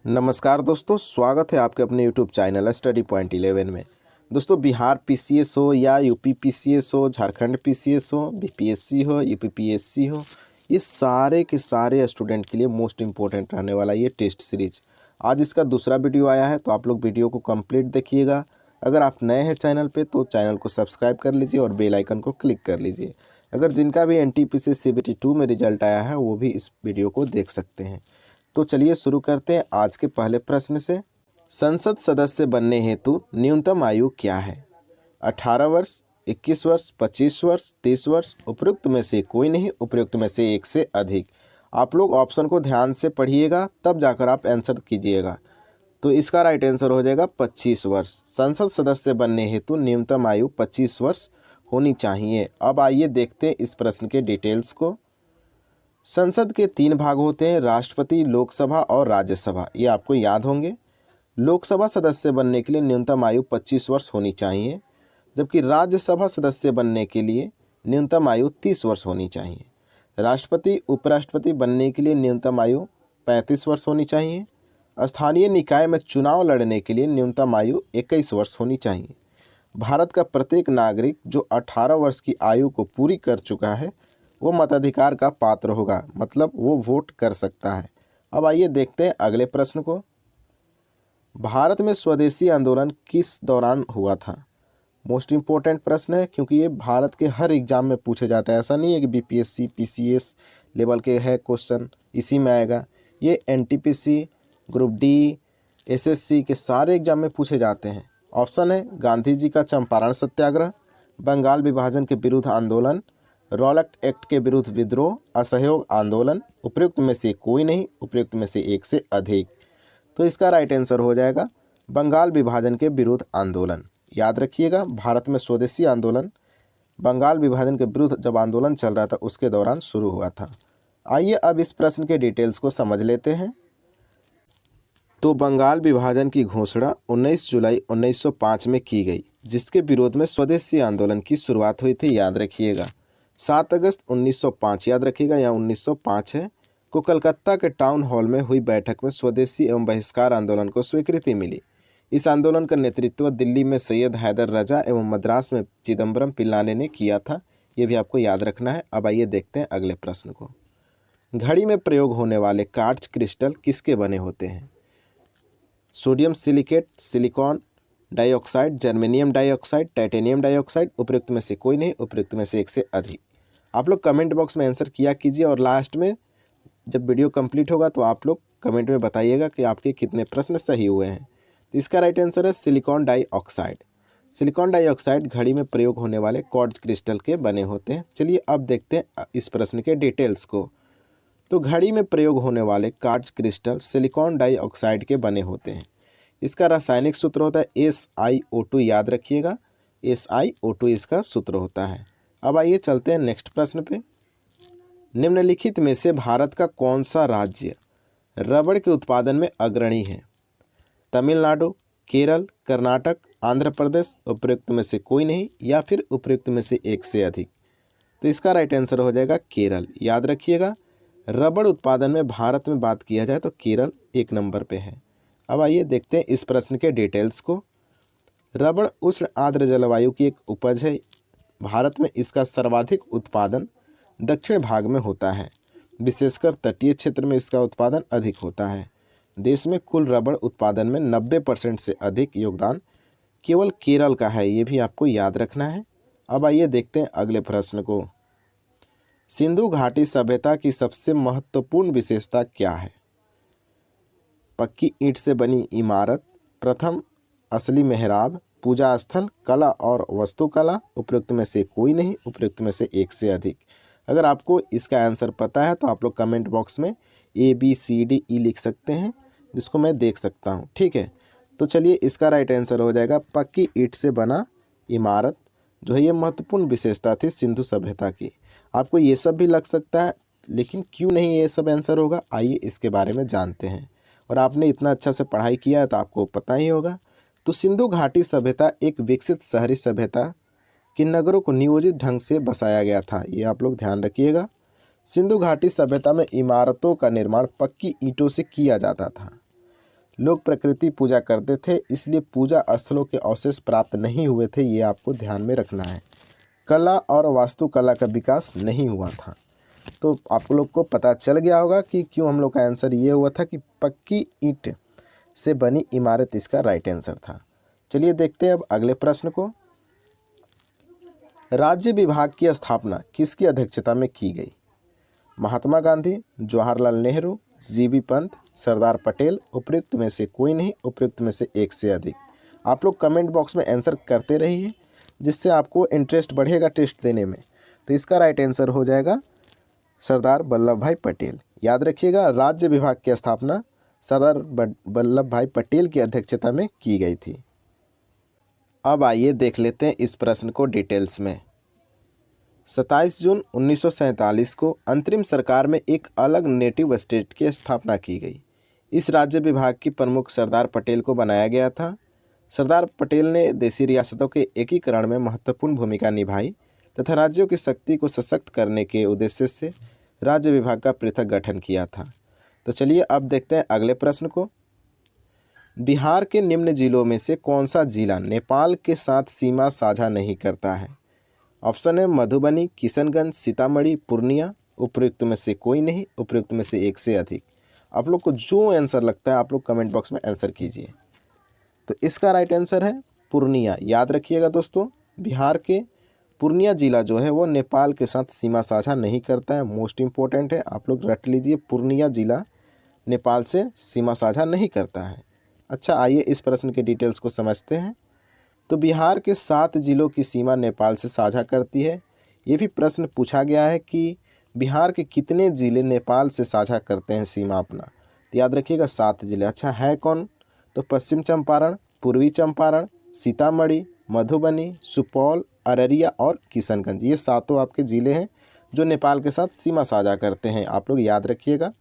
नमस्कार दोस्तों, स्वागत है आपके अपने यूट्यूब चैनल स्टडी पॉइंट 11 में। दोस्तों, बिहार पीसीएस हो या यूपी पीसीएस हो, झारखंड पीसीएस हो, बीपीएससी हो, यूपीपीएससी हो, ये सारे के सारे स्टूडेंट के लिए मोस्ट इम्पोर्टेंट रहने वाला ये टेस्ट सीरीज। आज इसका दूसरा वीडियो आया है, तो आप लोग वीडियो को कंप्लीट देखिएगा। अगर आप नए हैं चैनल पे तो चैनल को सब्सक्राइब कर लीजिए और बेल आइकन को क्लिक कर लीजिए। अगर जिनका भी एनटीपीसी सीबीटी 2 में रिजल्ट आया है वो भी इस वीडियो को देख सकते हैं। तो चलिए शुरू करते हैं आज के पहले प्रश्न से। संसद सदस्य बनने हेतु न्यूनतम आयु क्या है? 18 वर्ष, 21 वर्ष, 25 वर्ष, 30 वर्ष, उपयुक्त में से कोई नहीं, उपयुक्त में से एक से अधिक। आप लोग ऑप्शन को ध्यान से पढ़िएगा तब जाकर आप आंसर कीजिएगा। तो इसका राइट आंसर हो जाएगा 25 वर्ष। संसद सदस्य बनने हेतु न्यूनतम आयु 25 वर्ष होनी चाहिए। अब आइए देखते हैं इस प्रश्न के डिटेल्स को। संसद के 3 भाग होते हैं, राष्ट्रपति, लोकसभा और राज्यसभा। ये आपको याद होंगे। लोकसभा सदस्य बनने के लिए न्यूनतम आयु 25 वर्ष होनी चाहिए, जबकि राज्यसभा सदस्य बनने के लिए न्यूनतम आयु 30 वर्ष होनी चाहिए। राष्ट्रपति, उपराष्ट्रपति बनने के लिए न्यूनतम आयु 35 वर्ष होनी चाहिए। स्थानीय निकाय में चुनाव लड़ने के लिए न्यूनतम आयु 21 वर्ष होनी चाहिए। भारत का प्रत्येक नागरिक जो 18 वर्ष की आयु को पूरी कर चुका है वो मताधिकार का पात्र होगा, मतलब वो वोट कर सकता है। अब आइए देखते हैं अगले प्रश्न को। भारत में स्वदेशी आंदोलन किस दौरान हुआ था? मोस्ट इम्पोर्टेंट प्रश्न है, क्योंकि ये भारत के हर एग्जाम में पूछे जाता है। ऐसा नहीं है कि बीपीएससी पीसीएस लेवल के है क्वेश्चन इसी में आएगा। ये एनटीपीसी, ग्रुप डी, एसएससी के सारे एग्जाम में पूछे जाते हैं। ऑप्शन है गांधी जी का चंपारण सत्याग्रह, बंगाल विभाजन के विरुद्ध आंदोलन, रॉलेट एक्ट के विरुद्ध विद्रोह, असहयोग आंदोलन, उपयुक्त में से कोई नहीं, उपयुक्त में से एक से अधिक। तो इसका राइट आंसर हो जाएगा बंगाल विभाजन के विरुद्ध आंदोलन। याद रखिएगा, भारत में स्वदेशी आंदोलन बंगाल विभाजन के विरुद्ध जब आंदोलन चल रहा था उसके दौरान शुरू हुआ था। आइए अब इस प्रश्न के डिटेल्स को समझ लेते हैं। तो बंगाल विभाजन की घोषणा 19 जुलाई 1905 में की गई, जिसके विरोध में स्वदेशी आंदोलन की शुरुआत हुई थी। याद रखिएगा 7 अगस्त 1905, याद रखिएगा यहाँ 1905 है, को कलकत्ता के टाउन हॉल में हुई बैठक में स्वदेशी एवं बहिष्कार आंदोलन को स्वीकृति मिली। इस आंदोलन का नेतृत्व दिल्ली में सैयद हैदर रजा एवं मद्रास में चिदम्बरम पिल्लाने ने किया था। ये भी आपको याद रखना है। अब आइए देखते हैं अगले प्रश्न को। घड़ी में प्रयोग होने वाले क्वार्ट्ज क्रिस्टल किसके बने होते हैं? Sodium silicate, silicon dioxide, germanium dioxide, titanium dioxide, उपयुक्त में से कोई नहीं, उपयुक्त में से एक से अधिक। आप लोग कमेंट बॉक्स में आंसर किया कीजिए और लास्ट में जब वीडियो कंप्लीट होगा तो आप लोग कमेंट में बताइएगा कि आपके कितने प्रश्न सही हुए हैं। तो इसका राइट आंसर है सिलिकॉन डाइऑक्साइड। सिलिकॉन डाइऑक्साइड घड़ी में प्रयोग होने वाले क्वार्ट्ज क्रिस्टल के बने होते हैं। चलिए अब देखते हैं इस प्रश्न के डिटेल्स को। तो घड़ी में प्रयोग होने वाले क्वार्ट्ज क्रिस्टल सिलिकॉन डाइऑक्साइड के बने होते हैं। इसका रासायनिक सूत्र होता है SiO2। याद रखिएगा SiO2 इसका सूत्र होता है। अब आइए चलते हैं नेक्स्ट प्रश्न पे। निम्नलिखित में से भारत का कौन सा राज्य रबड़ के उत्पादन में अग्रणी है? तमिलनाडु, केरल, कर्नाटक, आंध्र प्रदेश, उपयुक्त में से कोई नहीं या फिर उपयुक्त में से एक से अधिक। तो इसका राइट आंसर हो जाएगा केरल। याद रखिएगा रबड़ उत्पादन में भारत में बात किया जाए तो केरल 1 नंबर पे है। अब आइए देखते हैं इस प्रश्न के डिटेल्स को। रबड़ उष्ण आर्द्र जलवायु की एक उपज है। भारत में इसका सर्वाधिक उत्पादन दक्षिण भाग में होता है, विशेषकर तटीय क्षेत्र में इसका उत्पादन अधिक होता है। देश में कुल रबड़ उत्पादन में 90% से अधिक योगदान केवल केरल का है। ये भी आपको याद रखना है। अब आइए देखते हैं अगले प्रश्न को। सिंधु घाटी सभ्यता की सबसे महत्वपूर्ण विशेषता क्या है? पक्की ईंट से बनी इमारत, प्रथम असली मेहराब, पूजा स्थल, कला और वास्तुकला, उपयुक्त में से कोई नहीं, उपयुक्त में से एक से अधिक। अगर आपको इसका आंसर पता है तो आप लोग कमेंट बॉक्स में ABCDE लिख सकते हैं, जिसको मैं देख सकता हूँ। ठीक है, तो चलिए इसका राइट आंसर हो जाएगा पक्की ईंट से बना इमारत जो है ये महत्वपूर्ण विशेषता थी सिंधु सभ्यता की। आपको ये सब भी लग सकता है, लेकिन क्यों नहीं ये सब आंसर होगा, आइए इसके बारे में जानते हैं। और आपने इतना अच्छा से पढ़ाई किया है तो आपको पता ही होगा। तो सिंधु घाटी सभ्यता एक विकसित शहरी सभ्यता कि नगरों को नियोजित ढंग से बसाया गया था। ये आप लोग ध्यान रखिएगा। सिंधु घाटी सभ्यता में इमारतों का निर्माण पक्की ईंटों से किया जाता था। लोग प्रकृति पूजा करते थे, इसलिए पूजा स्थलों के अवशेष प्राप्त नहीं हुए थे, ये आपको ध्यान में रखना है। कला और वास्तुकला का विकास नहीं हुआ था। तो आप लोग को पता चल गया होगा कि क्यों हम लोग का आंसर ये हुआ था कि पक्की ईंट से बनी इमारत इसका राइट आंसर था। चलिए देखते हैं अब अगले प्रश्न को। राज्य विभाग की स्थापना किसकी अध्यक्षता में की गई? महात्मा गांधी, जवाहरलाल नेहरू, जीबी पंत, सरदार पटेल, उपयुक्त में से कोई नहीं, उपयुक्त में से एक से अधिक। आप लोग कमेंट बॉक्स में आंसर करते रहिए, जिससे आपको इंटरेस्ट बढ़ेगा टेस्ट देने में। तो इसका राइट आंसर हो जाएगा सरदार वल्लभ भाई पटेल। याद रखिएगा, राज्य विभाग की स्थापना सरदार वल्लभ भाई पटेल की अध्यक्षता में की गई थी। अब आइए देख लेते हैं इस प्रश्न को डिटेल्स में। 27 जून 1947 को अंतरिम सरकार में एक अलग नेटिव स्टेट की स्थापना की गई। इस राज्य विभाग की प्रमुख सरदार पटेल को बनाया गया था। सरदार पटेल ने देशी रियासतों के एकीकरण में महत्वपूर्ण भूमिका निभाई तथा राज्यों की शक्ति को सशक्त करने के उद्देश्य से राज्य विभाग का पृथक गठन किया था। तो चलिए अब देखते हैं अगले प्रश्न को। बिहार के निम्न जिलों में से कौन सा जिला नेपाल के साथ सीमा साझा नहीं करता है? ऑप्शन है मधुबनी, किशनगंज, सीतामढ़ी, पूर्णिया। उपयुक्त में से कोई नहीं, उपयुक्त में से एक से अधिक। आप लोग को जो आंसर लगता है आप लोग कमेंट बॉक्स में आंसर कीजिए। तो इसका राइट आंसर है पूर्णिया। याद रखिएगा दोस्तों, बिहार के पूर्णिया जिला जो है वो नेपाल के साथ सीमा साझा नहीं करता है। मोस्ट इम्पोर्टेंट है, आप लोग रट लीजिए, पूर्णिया जिला नेपाल से सीमा साझा नहीं करता है। अच्छा, आइए इस प्रश्न के डिटेल्स को समझते हैं। तो बिहार के 7 जिलों की सीमा नेपाल से साझा करती है। ये भी प्रश्न पूछा गया है कि बिहार के कितने ज़िले नेपाल से साझा करते हैं सीमा अपना। तो याद रखिएगा 7 जिले। अच्छा, है कौन? तो पश्चिम चंपारण, पूर्वी चंपारण, सीतामढ़ी, मधुबनी, सुपौल, अररिया और किशनगंज। ये 7 आपके ज़िले हैं जो नेपाल के साथ सीमा साझा करते हैं। आप लोग याद रखिएगा,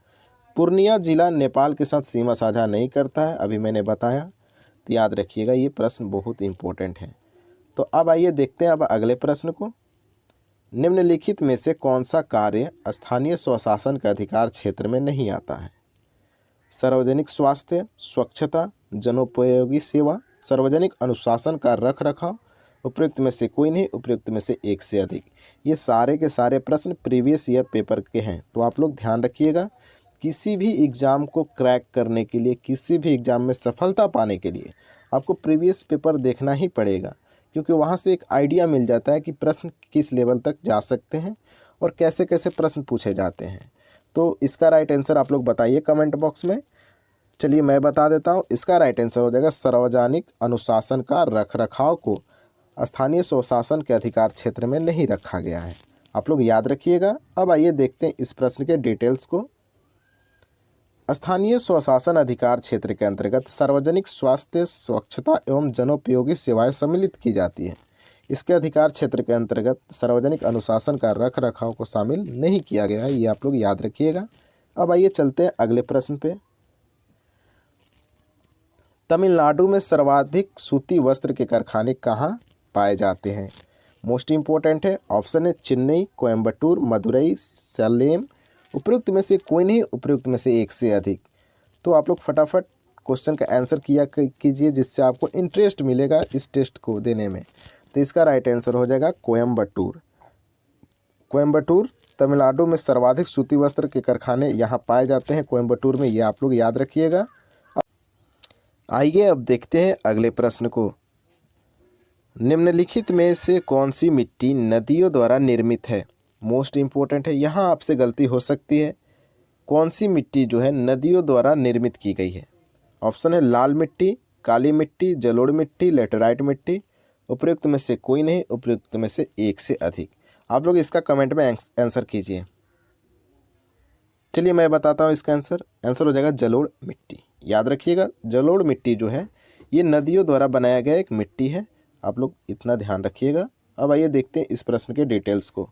पूर्णिया जिला नेपाल के साथ सीमा साझा नहीं करता है, अभी मैंने बताया। तो याद रखिएगा, ये प्रश्न बहुत इंपॉर्टेंट है। तो अब आइए देखते हैं अब अगले प्रश्न को। निम्नलिखित में से कौन सा कार्य स्थानीय स्वशासन के अधिकार क्षेत्र में नहीं आता है? सार्वजनिक स्वास्थ्य, स्वच्छता, जनोपयोगी सेवा, सार्वजनिक अनुशासन का रख रखाव। उपयुक्त में से कोई नहीं, उपयुक्त में से एक से अधिक। ये सारे के सारे प्रश्न प्रीवियस ईयर पेपर के हैं। तो आप लोग ध्यान रखिएगा, किसी भी एग्ज़ाम को क्रैक करने के लिए, किसी भी एग्ज़ाम में सफलता पाने के लिए आपको प्रीवियस पेपर देखना ही पड़ेगा, क्योंकि वहाँ से एक आइडिया मिल जाता है कि प्रश्न किस लेवल तक जा सकते हैं और कैसे कैसे प्रश्न पूछे जाते हैं। तो इसका राइट आंसर आप लोग बताइए कमेंट बॉक्स में। चलिए मैं बता देता हूँ, इसका राइट आंसर हो जाएगा सार्वजनिक अनुशासन का रख रखाव को स्थानीय स्वशासन के अधिकार क्षेत्र में नहीं रखा गया है। आप लोग याद रखिएगा। अब आइए देखते हैं इस प्रश्न के डिटेल्स को। स्थानीय स्वशासन अधिकार क्षेत्र के अंतर्गत सार्वजनिक स्वास्थ्य, स्वच्छता एवं जनोपयोगी सेवाएं सम्मिलित की जाती हैं। इसके अधिकार क्षेत्र के अंतर्गत सार्वजनिक अनुशासन का रख रखाव को शामिल नहीं किया गया है, ये आप लोग याद रखिएगा। अब आइए चलते हैं अगले प्रश्न पे। तमिलनाडु में सर्वाधिक सूती वस्त्र के कारखाने कहाँ पाए जाते हैं? मोस्ट इम्पोर्टेंट है, ऑप्शन है चेन्नई, कोयम्बटूर, मदुरई, सलेम। उपयुक्त में से कोई नहीं, उपयुक्त में से एक से अधिक। तो आप लोग फटाफट क्वेश्चन का आंसर किया कीजिए, जिससे आपको इंटरेस्ट मिलेगा इस टेस्ट को देने में। तो इसका राइट आंसर हो जाएगा कोयम्बटूर। कोयम्बटूर तमिलनाडु में सर्वाधिक सूती वस्त्र के कारखाने यहाँ पाए जाते हैं, कोयम्बटूर में, ये आप लोग याद रखिएगा। आइए अब देखते हैं अगले प्रश्न को। निम्नलिखित में से कौन सी मिट्टी नदियों द्वारा निर्मित है? मोस्ट इम्पोर्टेंट है, यहाँ आपसे गलती हो सकती है। कौन सी मिट्टी जो है नदियों द्वारा निर्मित की गई है? ऑप्शन है लाल मिट्टी, काली मिट्टी, जलोढ़ मिट्टी, लेटेराइट मिट्टी। उपयुक्त में से कोई नहीं, उपयुक्त में से एक से अधिक। आप लोग इसका कमेंट में आंसर कीजिए। चलिए मैं बताता हूँ इसका आंसर। आंसर हो जाएगा जलोढ़ मिट्टी। याद रखिएगा, जलोढ़ मिट्टी जो है ये नदियों द्वारा बनाया गया एक मिट्टी है। आप लोग इतना ध्यान रखिएगा। अब आइए देखते हैं इस प्रश्न के डिटेल्स को।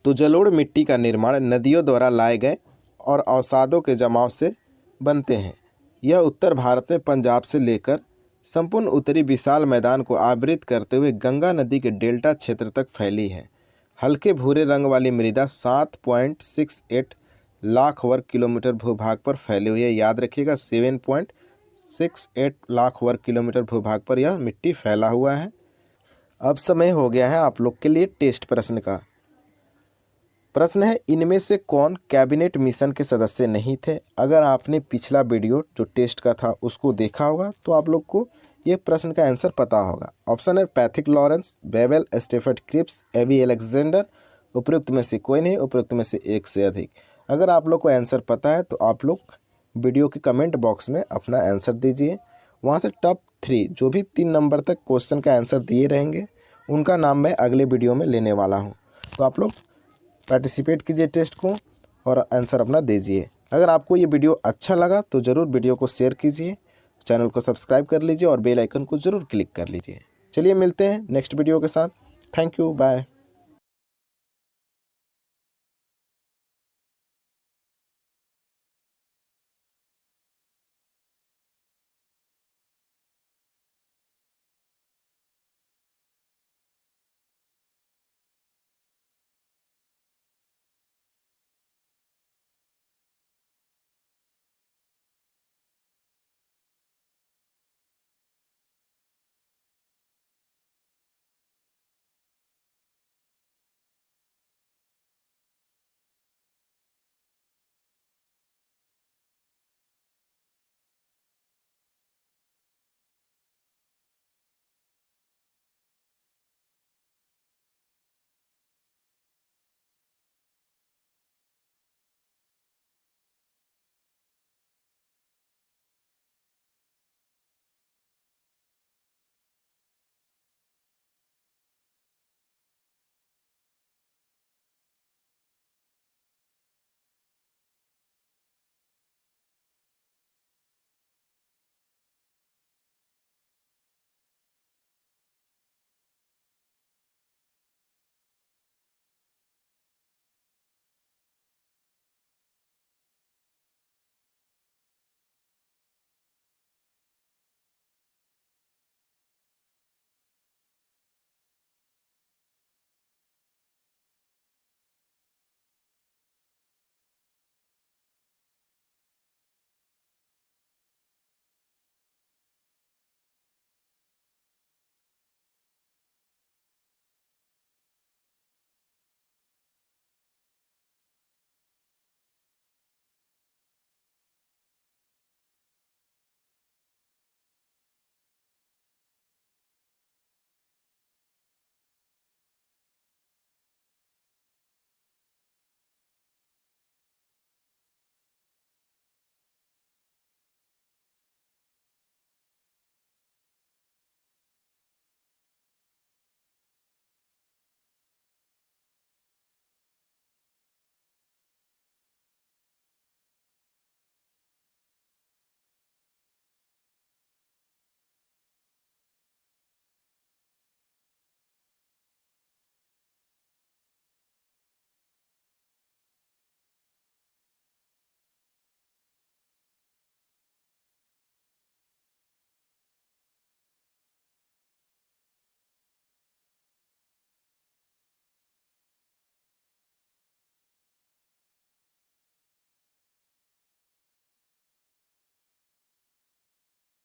तो जलोढ़ मिट्टी का निर्माण नदियों द्वारा लाए गए और अवसादों के जमाव से बनते हैं। यह उत्तर भारत में पंजाब से लेकर संपूर्ण उत्तरी विशाल मैदान को आवृत करते हुए गंगा नदी के डेल्टा क्षेत्र तक फैली है। हल्के भूरे रंग वाली मृदा 7.68 लाख वर्ग किलोमीटर भूभाग पर फैली हुई है। याद रखिएगा 7.68 लाख वर्ग किलोमीटर भूभाग पर यह मिट्टी फैला हुआ है। अब समय हो गया है आप लोग के लिए टेस्ट प्रश्न का। प्रश्न है, इनमें से कौन कैबिनेट मिशन के सदस्य नहीं थे? अगर आपने पिछला वीडियो जो टेस्ट का था उसको देखा होगा तो आप लोग को ये प्रश्न का आंसर पता होगा। ऑप्शन है Pethick Lawrence, Wavell, Stafford Cripps, A V Alexander. उपयुक्त में से कोई नहीं, उपयुक्त में से एक से अधिक। अगर आप लोग को आंसर पता है तो आप लोग वीडियो के कमेंट बॉक्स में अपना आंसर दीजिए। वहाँ से टॉप 3 जो भी 3 नंबर तक क्वेश्चन का आंसर दिए रहेंगे उनका नाम मैं अगले वीडियो में लेने वाला हूँ। तो आप लोग पार्टिसिपेट कीजिए टेस्ट को और आंसर अपना दीजिए। अगर आपको ये वीडियो अच्छा लगा तो ज़रूर वीडियो को शेयर कीजिए, चैनल को सब्सक्राइब कर लीजिए और बेल आइकन को ज़रूर क्लिक कर लीजिए। चलिए मिलते हैं नेक्स्ट वीडियो के साथ। Thank you, bye.